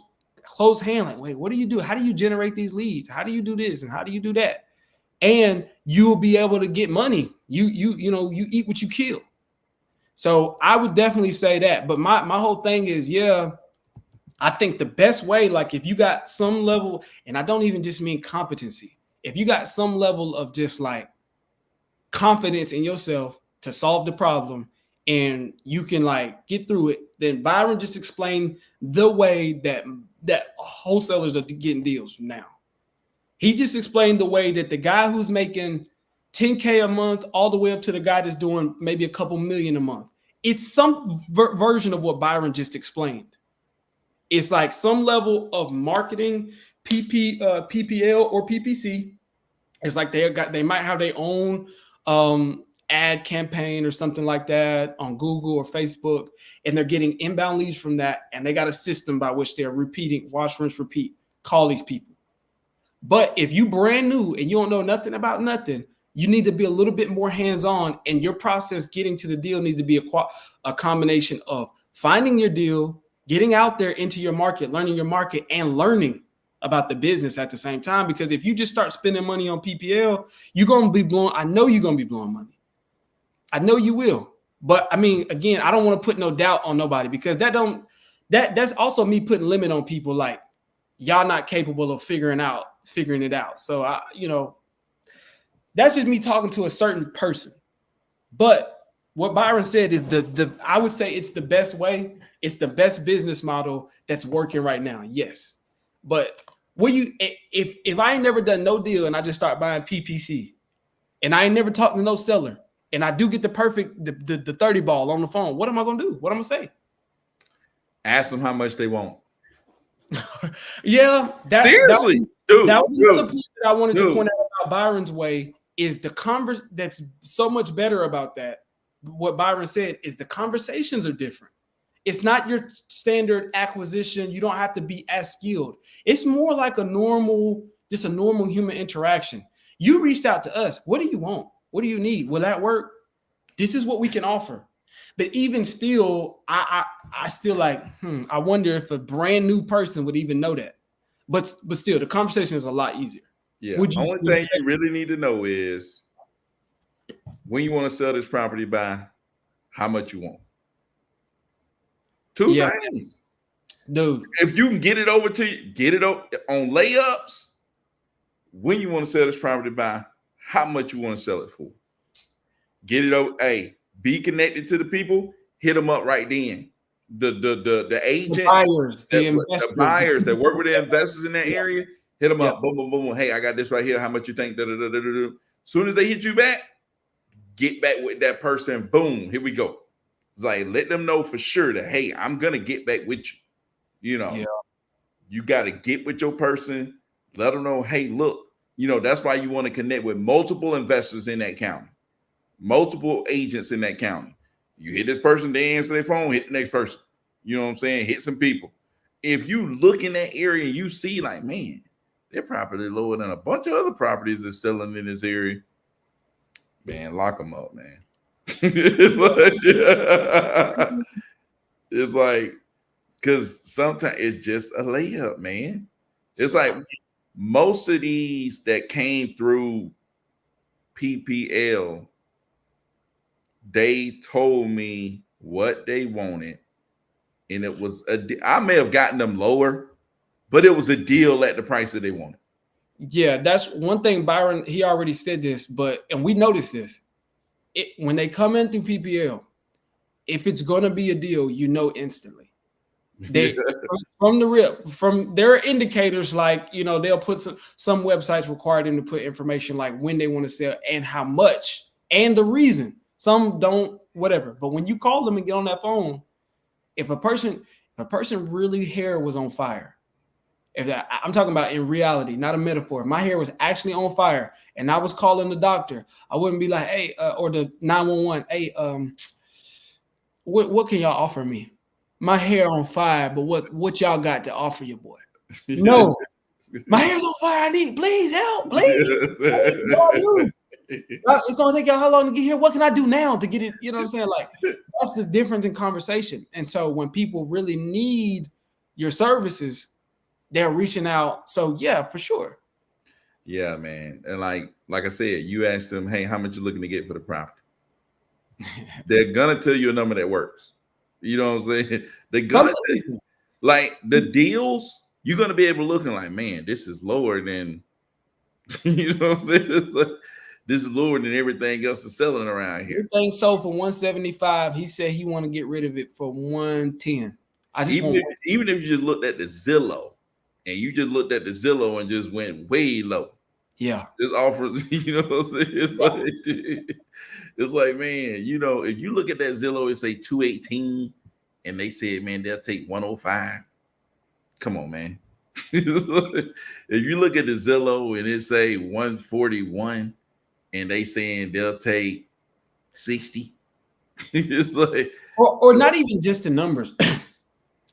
hand. Like, wait, what do you do? How do you generate these leads? How do you do this? And how do you do that? And you'll be able to get money. You eat what you kill. So I would definitely say that. But my whole thing is, I think the best way, like, if you got some level, and I don't even just mean competency, if you got some level of just like confidence in yourself to solve the problem and you can like get through it, then Byron just explained the way that wholesalers are getting deals now. He just explained the way that the guy who's making $10K a month all the way up to the guy that's doing maybe a couple million a month. It's some version of what Byron just explained. It's like some level of marketing, PPL or PPC. It's like they might have their own ad campaign or something like that on Google or Facebook, and they're getting inbound leads from that, and they got a system by which they're repeating, wash, rinse, repeat, call these people. But if you brand new and you don't know nothing about nothing, you need to be a little bit more hands-on, and your process getting to the deal needs to be a combination of finding your deal, getting out there into your market, learning your market, and learning about the business at the same time. Because if you just start spending money on PPL, you're going to be blowing. I know you're going to be blowing money. I know you will. But I mean, again, I don't want to put no doubt on nobody, because that's also me putting limit on people, like, y'all not capable of figuring it out. So that's just me talking to a certain person. But what Byron said is I would say it's the best way. It's the best business model that's working right now. Yes. But What you if I ain't never done no deal and I just start buying PPC and I ain't never talked to no seller and I do get the 30 ball on the phone, what am I gonna do? What am I gonna say? Ask them how much they want. Yeah, Seriously, dude. That was another point that I wanted to point Dude. out about Byron's way is the that's so much better about that. What Byron said is the conversations are different. It's not your standard acquisition. You don't have to be as skilled. It's more like just a normal human interaction. You reached out to us. What do you want? What do you need? Will that work? This is what we can offer. But even still, I still like, I wonder if a brand new person would even know that. But still, the conversation is a lot easier. Yeah. Only thing you really need to know is when you want to sell this property by, how much you want. Two things. Dude. If you can get it over on layups, when you want to sell this property by, how much you want to sell it for. Get it over. Hey, be connected to the people. Hit them up right then. The agents, the buyers that work with the investors in that area, hit them up. Boom, boom, boom. Hey, I got this right here. How much you think? As soon as they hit you back, get back with that person. Boom, here we go. It's like, let them know for sure that, hey, I'm gonna get back with you. You know, you got to get with your person. Let them know, hey, look, that's why you want to connect with multiple investors in that county, multiple agents in that county. You hit this person, they answer their phone, hit the next person. You know what I'm saying? Hit some people. If you look in that area and you see like, man, they're property lower than a bunch of other properties that's selling in this area, man, lock them up, man. It's like, because sometimes it's just a layup, man. It's like most of these that came through PPL, they told me what they wanted, and it was I may have gotten them lower, but it was a deal at the price that they wanted. Yeah, that's one thing. Byron, he already said this, and we noticed this. When they come in through PPL, if it's going to be a deal, instantly. They from the rip, from their indicators, like they'll put some websites require them to put information like when they want to sell and how much and the reason. Some don't, whatever. But when you call them and get on that phone, if a person really hair was on fire, I'm talking about in reality, not a metaphor. My hair was actually on fire, and I was calling the doctor. I wouldn't be like, hey, or the 911, hey, what can y'all offer me? My hair on fire, but what y'all got to offer your boy? No, my hair's on fire. I need, please help, please. It's gonna take y'all how long to get here? What can I do now to get it? You know what I'm saying? Like, that's the difference in conversation. And so when people really need your services, they're reaching out. So yeah, for sure. Yeah, man. And like I said, you ask them, hey, how much you looking to get for the property? They're gonna tell you a number that works. You know what I'm saying? They're gonna tell you, like the deals, you're gonna be able to look and like, man, this is lower than you know what I'm saying? This is lower than everything else is selling around here. Everything sold for 175. He said he want to get rid of it for 110. Even if you just looked at the Zillow and you just looked at the Zillow and just went way low. Yeah. This offers, you know what I'm saying? It's like, man, if you look at that Zillow, it say 218 and they said, man, they'll take 105. Come on, man. If you look at the Zillow and it say 141 and they saying they'll take 60, it's like, or not even just the numbers.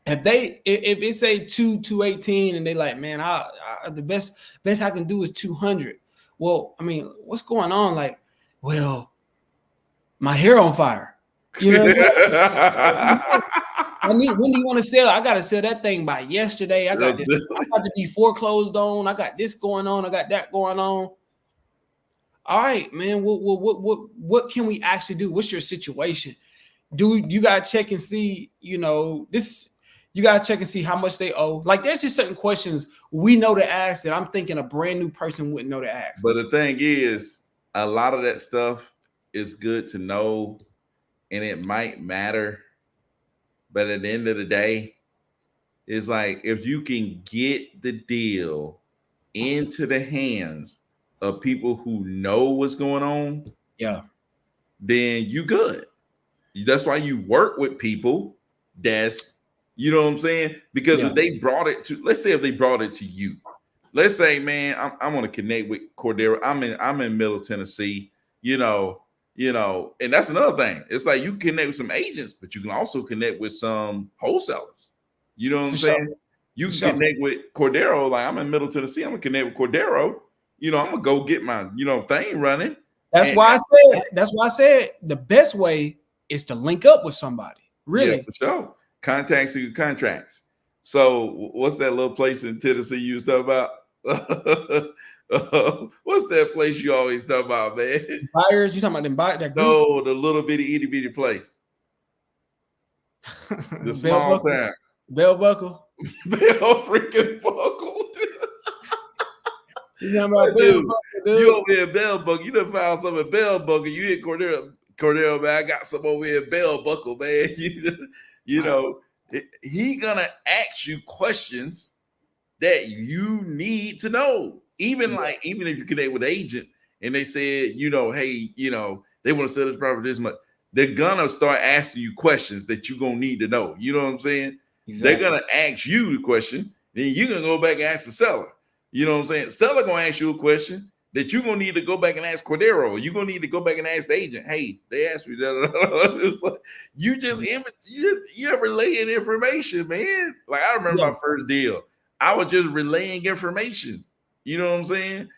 If it say 218 and they like, man, I the best I can do is 200. Well, I mean, what's going on? Like, well, my hair on fire. You know what I'm saying? When do you want to sell? I got to sell that thing by yesterday. I got this. I got to be foreclosed on. I got this going on. I got that going on. All right, man. What can we actually do? What's your situation? Do you gotta check and see? This. You gotta check and see how much they owe. Like, there's just certain questions we know to ask that I'm thinking a brand new person wouldn't know to ask. But the thing is, a lot of that stuff is good to know, and it might matter. But at the end of the day, is like if you can get the deal into the hands of people who know what's going on, Yeah. then you good. That's why you work with people that's, you know what I'm saying? Because if Yeah. they brought it to, let's say if they brought it to you, let's say, man, I'm gonna connect with Cordero. I'm in Middle Tennessee, and that's another thing. It's like you connect with some agents, but you can also connect with some wholesalers. You know what I'm For sure. saying? You For can sure. connect with Cordero. Like I'm in Middle Tennessee, I'm gonna connect with Cordero. I'm gonna go get my thing running. That's And why I said. That's why I said the best way is to link up with somebody. yeah, Really. for sure. Contacts to contracts. So what's that little place in Tennessee you was talking about? What's that place you always talk about, man? Buyers, you talking about them buy that group? No, the little bitty itty bitty place. The Bell small buckle. town. Bell buckle. Bell freaking buckle. You talking about bell Dude, buckle, you dude? over here at Bell Buckle. You done found something at Bell Buckle. You hit Cordero, man. I got some over here at Bell Buckle, man. He gonna ask you questions that you need to know. Even if you connect with an agent and they said, hey, they want to sell this property this much, they're gonna start asking you questions that you're gonna need to know. You know what I'm saying? They're Exactly. gonna ask you the question, then you're gonna go back and ask the seller. You know what I'm saying? Seller gonna ask you a question that you're gonna need to go back and ask Cordero. You're gonna need to go back and ask the agent. Hey, they asked me that. It's like, you're relaying information, man. Like I remember Yeah. my first deal. I was just relaying information. You know what I'm saying?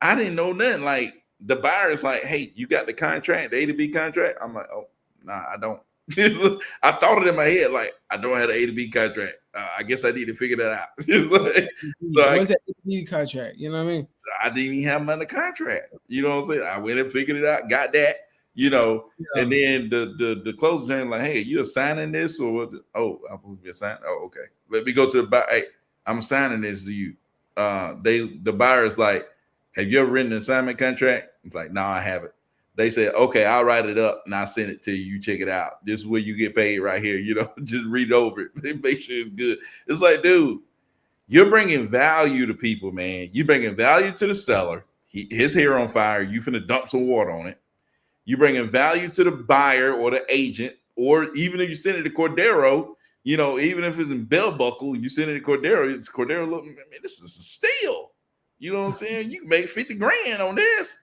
I didn't know nothing. Like the buyer's like, hey, you got the contract, the A to B contract? I'm like, oh, nah, I don't. I thought it in my head, like, I don't have the A to B contract. I guess I need to figure that out. What's that AD contract? You know what I mean? I didn't even have them under contract. You know what I'm saying? I went and figured it out, got that, and then the closing attorney like, hey, you assigning this or what? Oh, I'm supposed to be assigning. Oh, okay. Let me go to the buyer. Hey, I'm assigning this to you. The buyer is like, have you ever written an assignment contract? It's like, no, I haven't. They said, okay, I'll write it up and I'll send it to you. You check it out. This is where you get paid right here. Just read over it. Make sure it's good. It's like, dude, you're bringing value to people, man. You're bringing value to the seller. His hair on fire. You finna dump some water on it. You're bringing value to the buyer or the agent, or even if you send it to Cordero, even if it's in Bell Buckle, you send it to Cordero. It's Cordero. Look, man, this is a steal. You know what I'm saying? You can make 50 grand on this.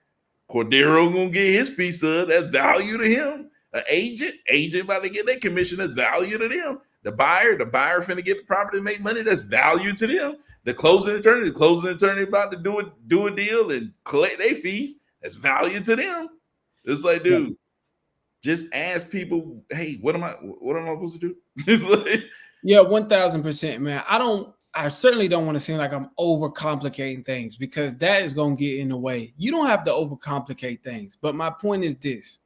Cordero gonna get his piece of it. That's value to him. An agent about to get their commission. That's value to them. The buyer finna get the property and make money. That's value to them. The closing attorney about to do a deal and collect their fees. That's value to them. It's like, dude, just ask people, hey, what am I supposed to do? It's like, yeah, 1000%, man. I certainly don't want to seem like I'm overcomplicating things because that is going to get in the way. You don't have to overcomplicate things. But my point is this.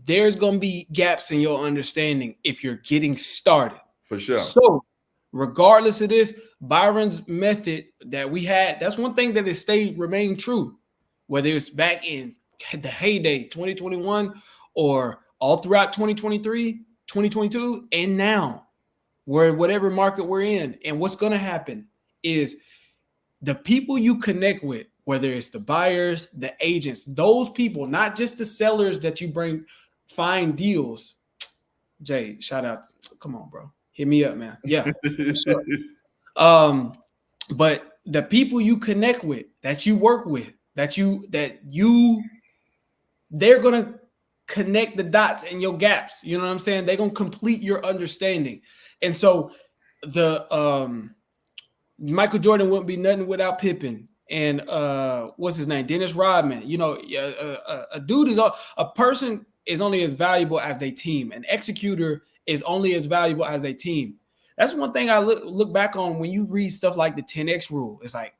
There's going to be gaps in your understanding if you're getting started. For sure. So, regardless of this, Byron's method that we had, that's one thing that has remained true. Whether it's back in the heyday, 2021, or all throughout 2023, 2022, and now. Whatever market we're in. And what's going to happen is the people you connect with, whether it's the buyers, the agents, those people, not just the sellers that you find deals. Jay, shout out. Come on, bro. Hit me up, man. Yeah, for sure. But the people you connect with, that you work with, they're going to connect the dots and your gaps. You know what I'm saying? They're going to complete your understanding. And so the Michael Jordan wouldn't be nothing without Pippen. And what's his name? Dennis Rodman. A dude a person is only as valuable as their team. An executor is only as valuable as their team. That's one thing I look back on when you read stuff like the 10X rule. It's like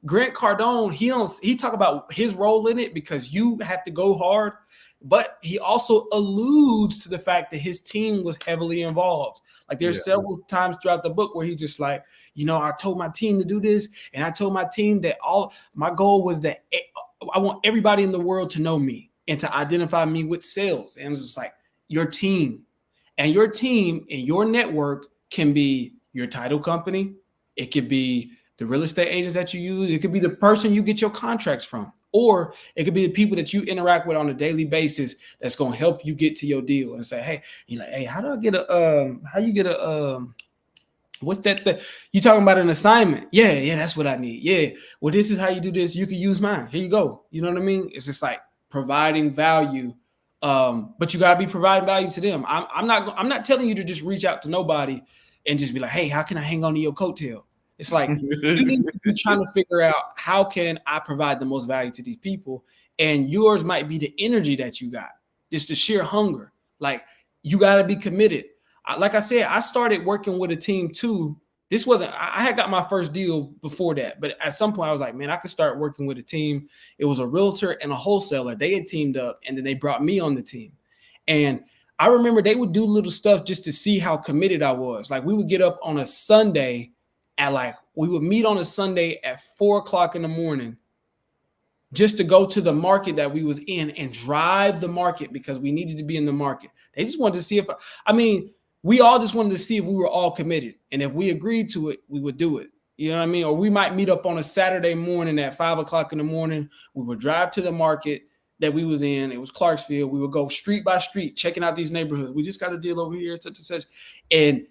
Grant Cardone, he talk about his role in it because you have to go hard, but he also alludes to the fact that his team was heavily involved. Like there's several times throughout the book where he's just like, I told my team to do this, and I told my team that my goal was that I want everybody in the world to know me and to identify me with sales. And it's just like your team and your network can be your title company. It could be the real estate agents that you use. It could be the person you get your contracts from, or it could be the people that you interact with on a daily basis that's going to help you get to your deal and say, hey, you're like, hey, how do I get a, how you get a, what's that? You talking about an assignment? Yeah, that's what I need. Yeah, well, this is how you do this. You can use mine. Here you go. You know what I mean? It's just like providing value, but you gotta be providing value to them. I'm not telling you to just reach out to nobody and just be like, hey, how can I hang on to your coattail? It's like you need to be trying to figure out how can I provide the most value to these people, and yours might be the energy that you got, just the sheer hunger. Like you got to be committed. Like I said, I started working with a team too. This wasn't, I had got my first deal before that, but at some point I was like, man, I could start working with a team. It was a realtor and a wholesaler. They had teamed up and then they brought me on the team. And I remember they would do little stuff just to see how committed I was. Like we would get up on a Sunday we would meet on a Sunday at 4:00 in the morning just to go to the market that we was in and drive the market because we needed to be in the market. They just wanted to see if, we all just wanted to see if we were all committed. And if we agreed to it, we would do it. You know what I mean? Or we might meet up on a Saturday morning at 5:00 in the morning. We would drive to the market that we was in. It was Clarksville. We would go street by street, checking out these neighborhoods. We just got a deal over here, such and such. And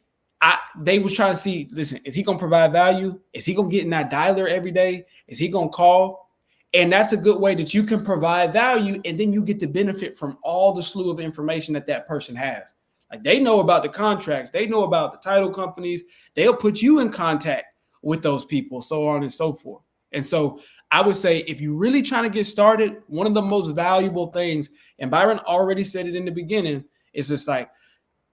they was trying to see, listen, is he going to provide value? Is he going to get in that dialer every day? Is he going to call? And that's a good way that you can provide value. And then you get to benefit from all the slew of information that person has. Like they know about the contracts. They know about the title companies. They'll put you in contact with those people, so on and so forth. And so I would say if you're really trying to get started, one of the most valuable things, and Byron already said it in the beginning, is just like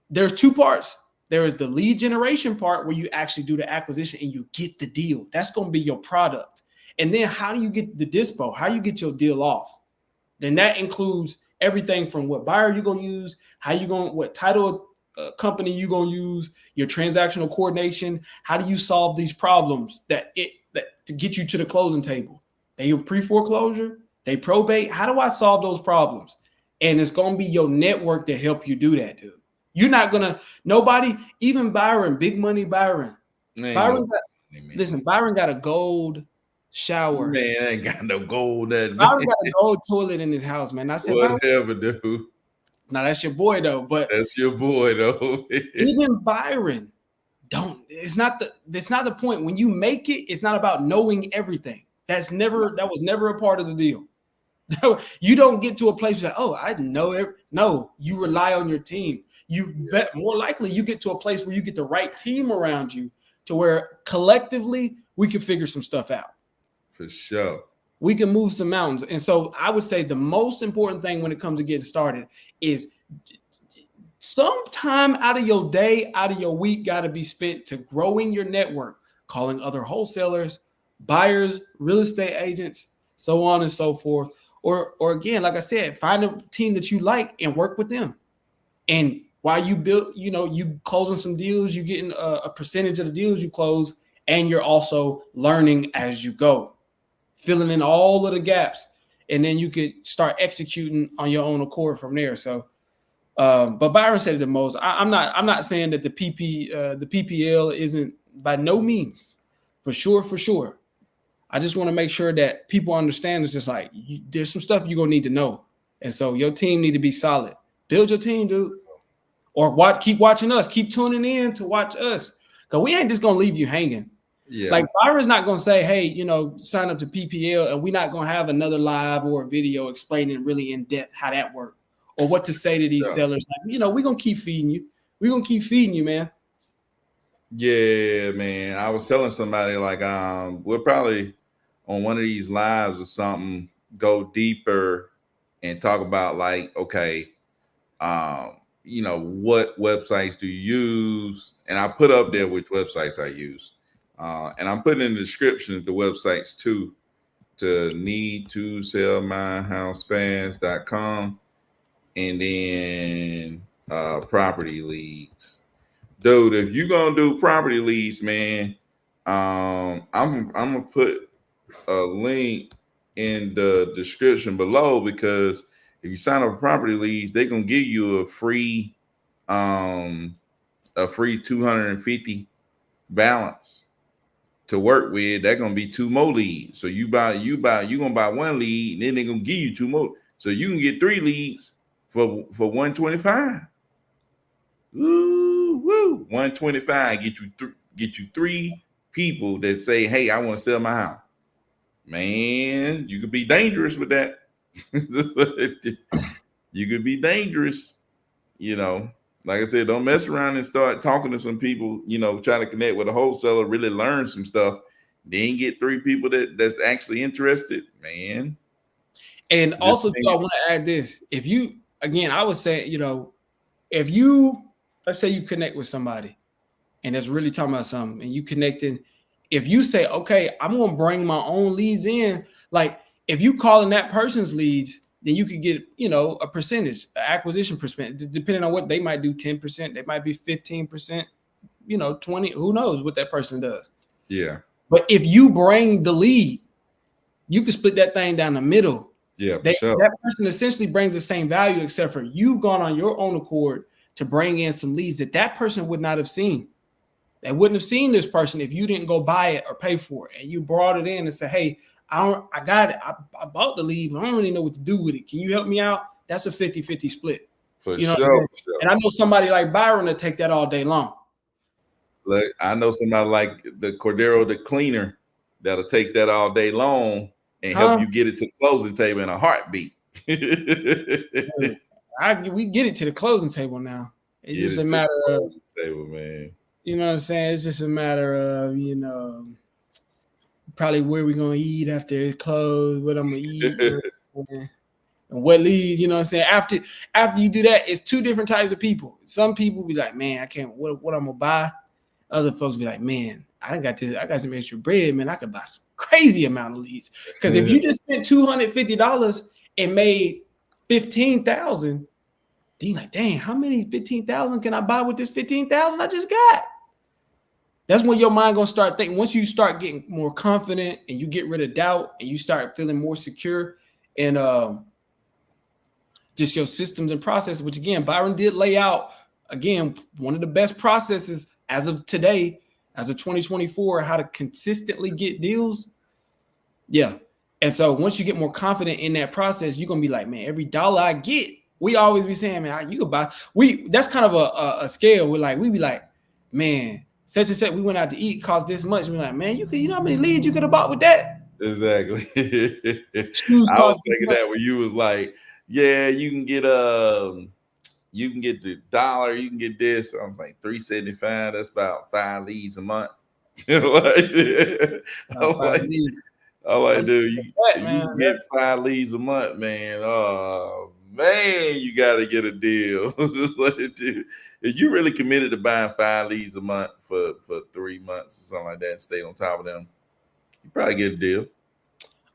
there's two parts. There is the lead generation part where you actually do the acquisition and you get the deal. That's going to be your product. And then how do you get the dispo? How do you get your deal off? Then that includes everything from what buyer you're going to use, what title company you're going to use, your transactional coordination. How do you solve these problems that to get you to the closing table? They pre-foreclosure, they probate. How do I solve those problems? And it's going to be your network to help you do that, dude. You're not gonna, nobody, even Byron, big money Byron. Byron got a gold shower. Man, I ain't got no gold. Byron got a gold toilet in his house, man. I said, whatever, dude. Now that's your boy though. But that's your boy though. Even Byron, it's not the point. When you make it, it's not about knowing everything. That was never a part of the deal. You don't get to a place where, oh, I know it. No, you rely on your team. You bet more likely you get to a place where you get the right team around you to where collectively we can figure some stuff out. For sure. We can move some mountains. And so I would say the most important thing when it comes to getting started is some time out of your day, out of your week got to be spent to growing your network, calling other wholesalers, buyers, real estate agents, so on and so forth. Or again, like I said, find a team that you like and work with them. And while you build, you closing some deals, you getting a percentage of the deals you close, and you're also learning as you go, filling in all of the gaps, and then you could start executing on your own accord from there. So, but Byron said it the most. I'm not saying that the PPL isn't, by no means, for sure. I just want to make sure that people understand it's just like there's some stuff you're gonna need to know, and so your team need to be solid. Build your team, dude. Or keep watching us. Keep tuning in to watch us, because we ain't just gonna leave you hanging. Yeah. Like Byron's not gonna say, hey, sign up to PPL, and we're not gonna have another live or a video explaining really in depth how that works or what to say to these sellers. Like, we're gonna keep feeding you. We're gonna keep feeding you, man. Yeah, man. I was telling somebody like we'll probably on one of these lives or something go deeper and talk about like, okay, what websites do you use? And I put up there which websites I use. And I'm putting in the description the websites too, to need to sell my house fast.com, and then property leads. Dude, if you're gonna do property leads, man, I'm gonna put a link in the description below, because if you sign up for property leads, they're gonna give you a free 250 balance to work with, that's gonna be 2 more leads. So you gonna buy 1 lead, and then they're gonna give you 2 more. So you can get 3 leads for 125. Woo woo. 125 get you 3 people that say, hey, I want to sell my house. Man, you could be dangerous with that. You could be dangerous, you know. Like I said, don't mess around and start talking to some people, you know, trying to connect with a wholesaler, really learn some stuff, then get 3 people that's actually interested, man. And also, too, I want to add this. If you, again, I would say, you know, if you, let's say you connect with somebody and it's really talking about something and you connecting, if you say, okay, I'm going to bring my own leads in, like if you calling that person's leads, then you could get, you know, a percentage, an acquisition percentage, depending on what they might do, 10%, they might be 15%, you know, 20, who knows what that person does. Yeah. But if you bring the lead, you can split that thing down the middle. Yeah, sure. That person essentially brings the same value, except for you've gone on your own accord to bring in some leads that person would not have seen. They wouldn't have seen this person if you didn't go buy it or pay for it. And you brought it in and said, hey, I got it. I bought the lead, but I don't really know what to do with it. Can you help me out? That's a 50-50 split. For sure. And I know somebody like Byron to take that all day long. Like I know somebody like the Cordero, the cleaner, that'll take that all day long and help you get it to the closing table in a heartbeat. We get it to the closing table now. It's just a matter of table, man. You know what I'm saying? It's just a matter of, you know, probably where we're gonna eat after it's closed, what I'm gonna eat, and what lead, you know what I'm saying? After you do that, it's 2 different types of people. Some people be like, man, I can't what I'm gonna buy. Other folks be like, man, I got some extra bread, man. I could buy some crazy amount of leads. Because if you just spent $250 and made 15,000, then you're like, dang, how many 15,000 can I buy with this 15,000 I just got? That's when your mind gonna start thinking. Once you start getting more confident and you get rid of doubt and you start feeling more secure in just your systems and processes, which again, Byron did lay out, again, one of the best processes as of today, as of 2024, how to consistently get deals. Yeah. And so once you get more confident in that process, you're going to be like, man, every dollar I get, we always be saying, man, you could buy. That's kind of a scale. We be like, man, such and such, we went out to eat, cost this much. We're like, man, you know how many leads you could have bought with that? Exactly. I was thinking that when you was like, yeah, you can get the dollar, you can get this. I was like $3.75. That's about 5 leads a month. I'm like, dude, you get 5 leads a month, man. Oh man, you got to get a deal. Just like, dude, if you really committed to buying 5 leads a month for 3 months or something like that, and stay on top of them, you probably get a deal.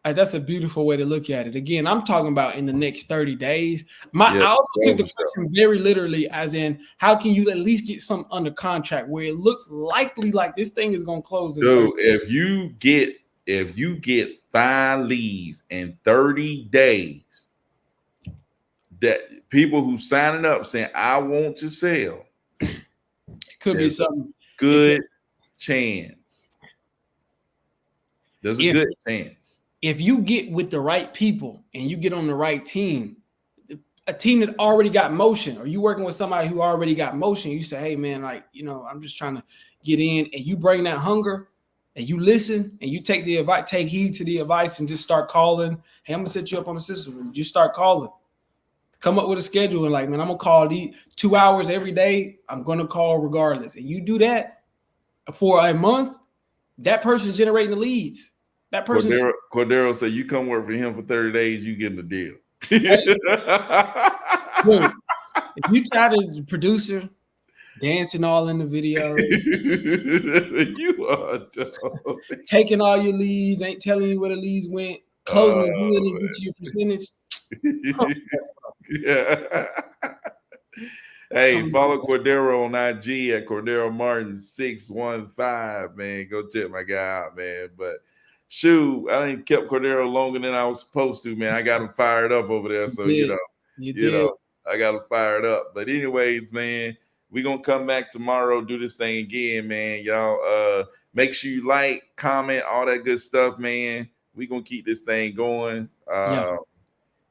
That's a beautiful way to look at it. Again, I'm talking about in the next 30 days. I also took the question very literally, as in, how can you at least get some under contract where it looks likely like this thing is going to close? Dude, if you get 5 leads in 30 days, that people who signing up saying, I want to sell, it could be something good chance. There's a good chance. If you get with the right people and you get on the right team, a team that already got motion, or you working with somebody who already got motion, you say, hey man, like, you know, I'm just trying to get in, and you bring that hunger and you listen and you take the advice, take heed to the advice and just start calling. Hey, I'm gonna set you up on the system and just start calling. Come up with a schedule and like, man, I'm gonna call these 2 hours every day. I'm gonna call regardless. And you do that for a month, that person's generating the leads. That person, Cordero said, you come work for him for 30 days, you getting the deal. Look, if you tired of the producer dancing all in the videos, you are dumb. Taking all your leads, ain't telling you where the leads went, closing the deal and get you a percentage. Yeah. Hey, follow Cordero on IG at Cordero Martin 615, man. Go check my guy out, man. But shoot, I ain't kept Cordero longer than I was supposed to, man. I got him fired up over there. So, you know, I got him fired up. But anyways, man, We're gonna come back tomorrow, do this thing again, man. Y'all make sure you like, comment, all that good stuff, man. We're gonna keep this thing going.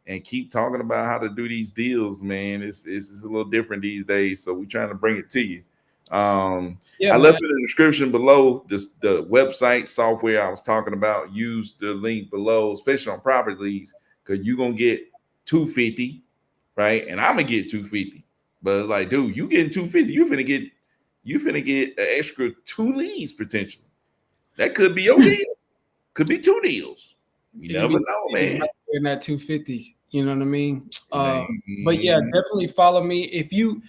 And keep talking about how to do these deals, man. It's a little different these days, so we're trying to bring it to you. I left it in the description below the website software I was talking about. Use the link below, especially on property leads, because you're gonna get 250, right? And I'm gonna get 250. But it's like, dude, you getting 250, you finna get an extra 2 leads potentially. That could be your deal. Could be 2 deals. You never know, man. In that 250, you know what I mean? But yeah, definitely follow me. If you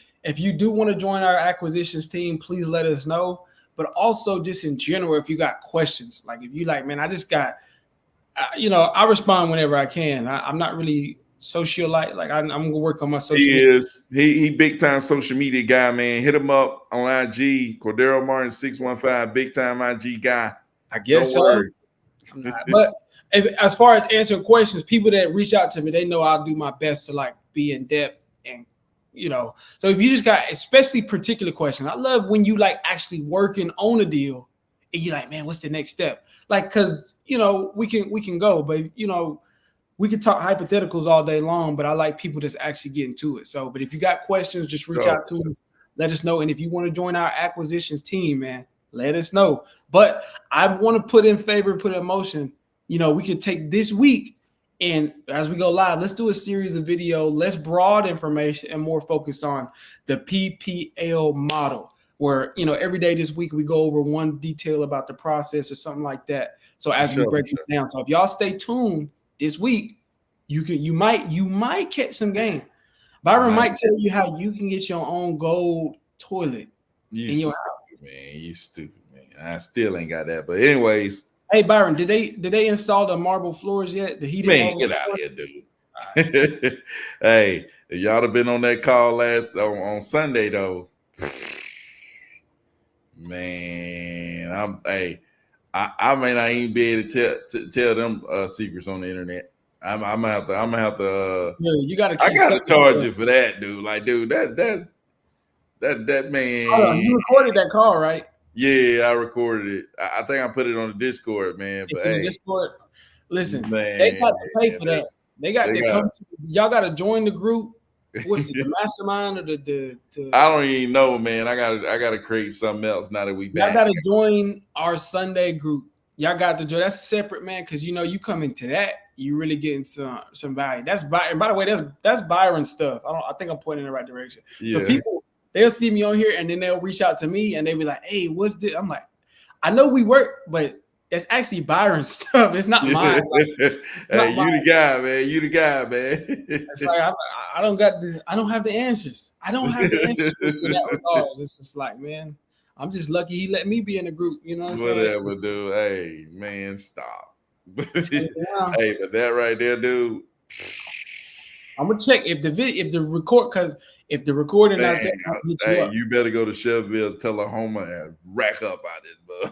do want to join our acquisitions team, please let us know. But also just in general, if you got questions, like if you like, man, I just got, I respond whenever I can. I'm not really socialite. Like I'm gonna work on my social media. He big time social media guy, man. Hit him up on IG, Cordero Martin 615, big time IG guy. I guess so. I'm not, but as far as answering questions, people that reach out to me, they know I'll do my best to like be in depth and so if you just got especially particular questions, I love when you like actually working on a deal and you're like, man, what's the next step? Like, cause we can go, but we can talk hypotheticals all day long, but I like people that's actually getting to it. So, but if you got questions, just reach out to us, let us know. And if you want to join our acquisitions team, man, let us know. But I want to put in motion. We could take this week and as we go live, let's do a series of video, less broad information and more focused on the PPL model, where, every day this week we go over one detail about the process or something like that. So as we break this down. So if y'all stay tuned this week, you might catch some game. Byron might tell you how you can get your own gold toilet in your house. Man, you stupid, man. I still ain't got that. But anyways. Hey Byron, did they install the marble floors yet? The heated man, get out of here, dude. Hey, if y'all have been on that call on Sunday though, man, I may not even be able to tell them secrets on the internet. I'm gonna have to. You gotta. I gotta charge you for that, dude. Like, dude, that man. Hold on, you recorded that call, right? Yeah, I recorded it. I think I put it on the Discord, man. But hey, Discord. Listen, they got to pay for that. They got to come. Y'all got to join the group. What's it, the mastermind or the? I don't even know, man. I gotta create something else now that we back. Y'all got to join our Sunday group. Y'all got to join. That's separate, man. Because you come into that, you really getting some value. That's Byron. By the way, that's Byron stuff. I think I'm pointing in the right direction. Yeah. So people. They'll see me on here and then they'll reach out to me and they'll be like, hey, what's this? I'm like, I know we work, but that's actually Byron's stuff. It's not mine. Like, hey, you the guy, man. You the guy, man. It's like I don't have the answers. I don't have the answers for that regard. It's just like, man, I'm just lucky he let me be in the group. You know what I'm saying? Whatever, dude. Hey, man, stop. Hey, but that right there, dude. I'm gonna check if the record, because if the recording not there, you better go to Shelbyville, Tullahoma, and rack up out this, bro.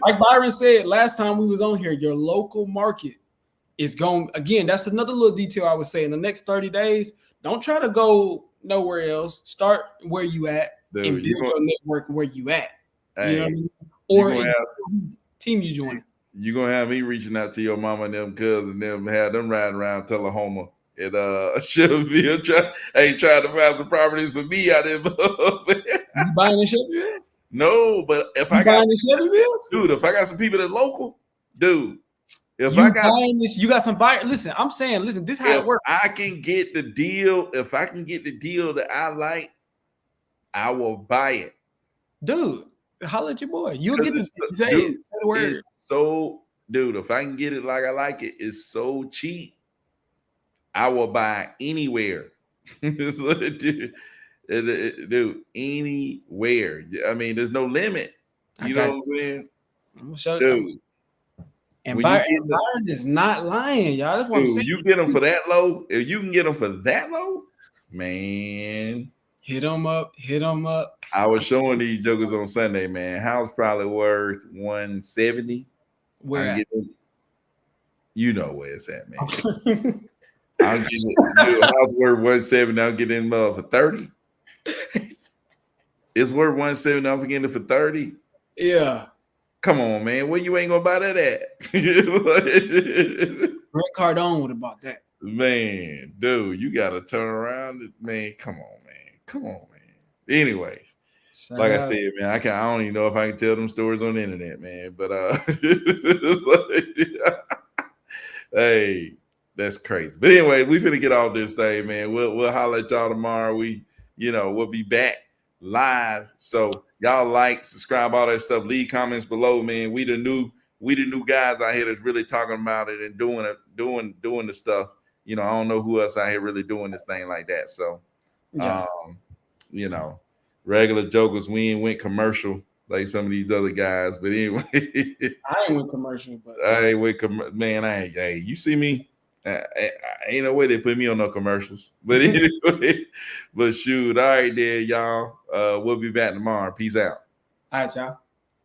Like Byron said last time we was on here, your local market is going again. That's another little detail I would say. In the next 30 days, don't try to go nowhere else. Start where you at and build your network where you at. Hey, you know what I mean? Or team you join. You're gonna have me reaching out to your mama and them cousins and them, have them riding around Tullahoma at Shelbyville, trying to find some properties for me out there. You buying in Shelbyville? No, but if I got in Shelbyville, dude, if I got some people that local, dude. If you got some buyers. Listen, I'm saying, this is how it works. I can get the deal. If I can get the deal that I like, I will buy it. Dude, holla at your boy. You'll get the say the word. Dude, if I can get it like I like it, it's so cheap. I will buy anywhere. Dude, anywhere. I mean, there's no limit. You know what I'm saying? I'm gonna show you. And Byron is not lying, y'all. That's what I'm saying. You get them for that low. If you can get them for that low, man. Hit them up. I was showing these jokers on Sunday, man. House probably worth 170. Where? You know where it's at, man. I'm getting house worth 170. I'll get in for 30. It's worth 170. I'm forgetting it for 30. Yeah. Come on, man. Where you ain't gonna buy that at? Grant Cardone would have bought that. Man, dude, you gotta turn around. Man, come on, man. Come on, man. Anyways, like I said, man, I don't even know if I can tell them stories on the internet, man. But hey, that's crazy. But anyway, we finna get off this thing, man. We'll holler at y'all tomorrow. We'll be back live. So y'all like, subscribe, all that stuff. Leave comments below, man. We the new guys out here that's really talking about it and doing the stuff. I don't know who else out here really doing this thing like that. So, Yeah. Regular jokers, we ain't went commercial like some of these other guys. But anyway, I ain't with commercial, but I ain't with man. Hey, you see me? Ain't no way they put me on no commercials. But anyway, but shoot, all right, there, y'all. We'll be back tomorrow. Peace out. all right, y'all.